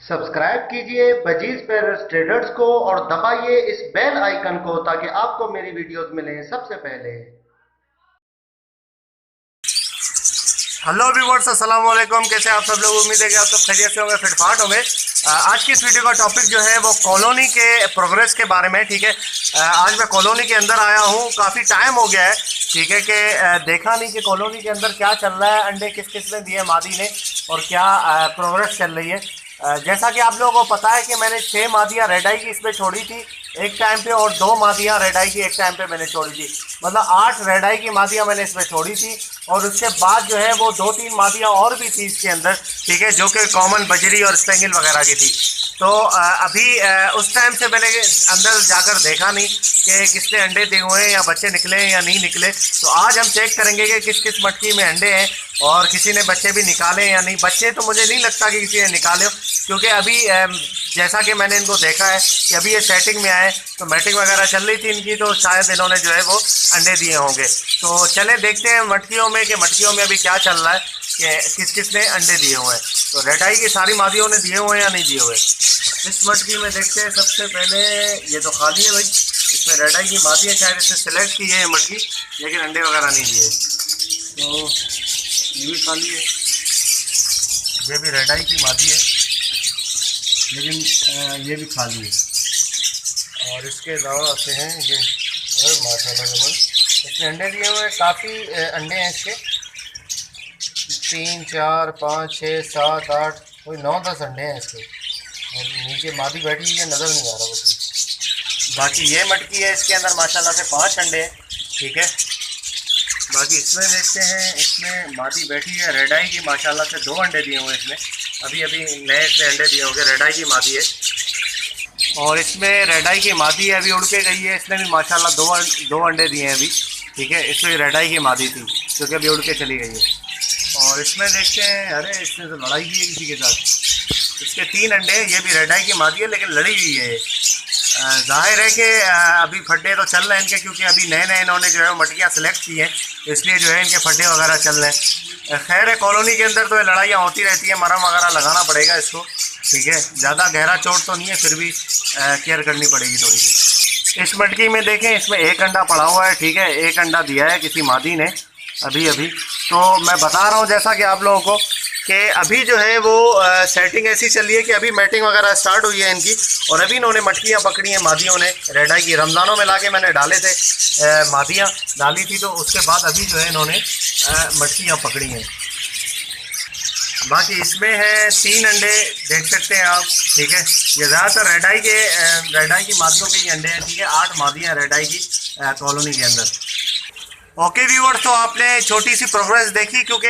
Subscribe कीजिए budgies पेरस traders को और दबाइए इस बेल आइकन को ताकि आपको मेरी वीडियोस मिलें सबसे पहले। हेलो व्यूअर्स, अस्सलाम वालेकुम। कैसे आप सब लोग? उम्मीद है कि आप सब खैरियत से होंगे, फिटफाट होंगे। आज की इस वीडियो का टॉपिक जो है वो कॉलोनी के प्रोग्रेस के बारे में। ठीक है, आज मैं कॉलोनी के अंदर आया हूँ, काफ़ी टाइम हो गया है। ठीक है कि देखा नहीं कि कॉलोनी के अंदर क्या चल रहा है, अंडे किस किस ने दिए मादी ने और क्या प्रोग्रेस चल रही है। जैसा कि आप लोगों को पता है कि मैंने 6 मादियाँ रेड आई की इसमें छोड़ी थी एक टाइम पे और 2 मादियाँ रेड आई की एक टाइम पे मैंने छोड़ी थी। मतलब 8 रेड आई की मादियाँ मैंने इसमें छोड़ी थी और उसके बाद जो है वो 2-3 मादियाँ और भी थी इसके अंदर। ठीक है, जो कि कॉमन बजरी और स्पेंगल वगैरह की थी। तो अभी उस टाइम से मैंने अंदर जाकर देखा नहीं कि किसने अंडे दिए हुए हैं या बच्चे निकले हैं या नहीं निकले। तो आज हम चेक करेंगे कि किस किस मटकी में अंडे हैं और किसी ने बच्चे भी निकाले हैं या नहीं। बच्चे तो मुझे नहीं लगता कि किसी ने निकाले हो, क्योंकि अभी जैसा कि मैंने इनको देखा है कि अभी ये सेटिंग में आए तो मैटिंग वगैरह चल रही थी इनकी, तो शायद इन्होंने जो है वो अंडे दिए होंगे। तो चले देखते हैं मटकियों में कि मटकियों में अभी क्या चल रहा है, कि किस किस ने अंडे दिए हुए हैं। तो रेड आई की सारी मादियों ने दिए हुए हैं या नहीं दिए हुए। इस मटकी में देखते हैं। सबसे पहले ये तो खाली है भाई, इसमें रेड आई की मादी है, शायद इसने सेलेक्ट की है मटकी, लेकिन अंडे वगैरह नहीं दिए। तो ये भी खाली है, ये भी रेड आई की मादी है, लेकिन ये भी खाली है। और इसके अलावा आते हैं ये, और माशाल्लाह इसने अंडे दिए हुए हैं, काफ़ी अंडे हैं इसके। 3 4 5 6 7 8 कोई 9-10 अंडे हैं इसके। और नीचे मादी बैठी हुई है, नज़र नहीं आ रहा कुछ। बाकी ये मटकी है, इसके अंदर माशाल्लाह से 5 अंडे हैं। ठीक है, बाकी इसमें देखते हैं, इसमें मादी बैठी है रेड आई की, माशाल्लाह से 2 अंडे दिए हुए हैं इसमें। अभी अभी नए इसमें अंडे दिए होंगे, रेड आई की मादी है। और इसमें रेड आई की मादी है, अभी उड़ के गई है, इसने भी माशाल्लाह दो अंडे दिए हैं अभी। ठीक है, इसमें रेड आई की मादी थी जो कि अभी उड़ के चली गई है। और इसमें देखते हैं, अरे इसने तो लड़ाई की है किसी के साथ। इसके 3 अंडे, ये भी रेड आई की मादी है लेकिन लड़ी हुई है। जाहिर है कि अभी फड्डे तो चल रहे हैं इनके, क्योंकि अभी नए नए इन्होंने जो है मटकियाँ सेलेक्ट की हैं, इसलिए जो है इनके फड्डे वगैरह चल रहे हैं। खैर है, कॉलोनी के अंदर तो ये लड़ाइयाँ होती रहती है, मरहम वगैरह लगाना पड़ेगा इसको। ठीक है, ज़्यादा गहरा चोट तो नहीं है, फिर भी केयर करनी पड़ेगी थोड़ी सी। इस मटकी में देखें, इसमें 1 अंडा पड़ा हुआ है। ठीक है, 1 अंडा दिया है किसी मादी ने अभी अभी। तो मैं बता रहा हूँ जैसा कि आप लोगों को कि अभी जो है वो सेटिंग ऐसी चल रही है कि अभी मैटिंग वगैरह स्टार्ट हुई है इनकी, और अभी इन्होंने मटकियाँ पकड़ी हैं मादियों ने रेड आई की। रमज़ानों में लाके मैंने डाले थे, मादियाँ डाली थी, तो उसके बाद अभी जो है इन्होंने मटकियाँ पकड़ी हैं। बाकी इसमें है 3 अंडे, देख सकते हैं आप। ठीक है, ये ज़्यादातर रेड आई की मादियों के ही अंडे हैं। ठीक है, 8 मादियाँ रेड आई की कॉलोनी के अंदर। ओके व्यूअर्स, तो आपने छोटी सी प्रोग्रेस देखी, क्योंकि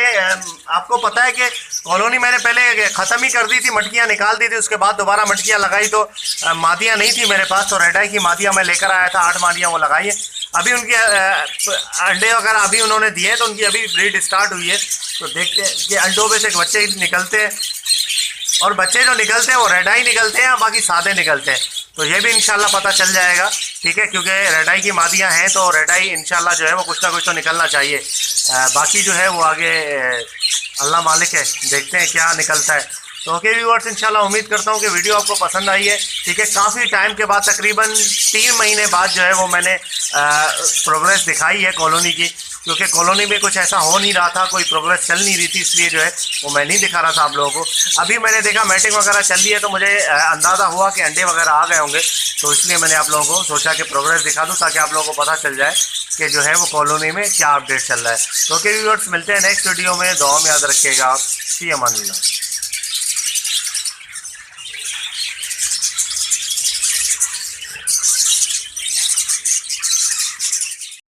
आपको पता है कि कॉलोनी मैंने पहले ख़त्म ही कर दी थी, मटकियाँ निकाल दी थी, उसके बाद दोबारा मटकियाँ लगाई तो मादियाँ नहीं थी मेरे पास। तो रेड आई की मादियाँ मैं लेकर आया था, 8 मादियाँ वो लगाई है। अभी उनके अंडे वगैरह अभी उन्होंने दिए हैं, तो उनकी अभी ब्रीड स्टार्ट हुई है। तो देखते हैं कि अंडों में से बच्चे निकलते हैं, और बच्चे जो निकलते हैं वो रेड आई निकलते हैं, बाकी सादे निकलते हैं। तो ये भी इंशाल्लाह पता चल जाएगा। ठीक है, क्योंकि रेड आई की मादियाँ हैं तो रेड आई इंशाल्लाह जो है वो कुछ ना कुछ तो निकलना चाहिए। बाकी जो है वो आगे अल्लाह मालिक है, देखते हैं क्या निकलता है। तो ओके व्यूअर्स, इंशाल्लाह उम्मीद करता हूँ कि वीडियो आपको पसंद आई है। ठीक है, काफ़ी टाइम के बाद, तकरीबन 3 महीने बाद जो है वो मैंने प्रोग्रेस दिखाई है कॉलोनी की, क्योंकि कॉलोनी में कुछ ऐसा हो नहीं रहा था, कोई प्रोग्रेस चल नहीं रही थी, इसलिए जो है वो मैं नहीं दिखा रहा था आप लोगों को। अभी मैंने देखा मैटिंग वगैरह चल रही है, तो मुझे अंदाज़ा हुआ कि अंडे वगैरह आ गए होंगे, तो इसलिए मैंने आप लोगों को सोचा कि प्रोग्रेस दिखा दूँ, ताकि आप लोगों को पता चल जाए कि जो है वो कॉलोनी में क्या अपडेट चल रहा है। तो ओके व्यूअर्स, मिलते हैं नेक्स्ट वीडियो में। दुआ में याद रखिएगा आप। फ़ी अमान अल्लाह।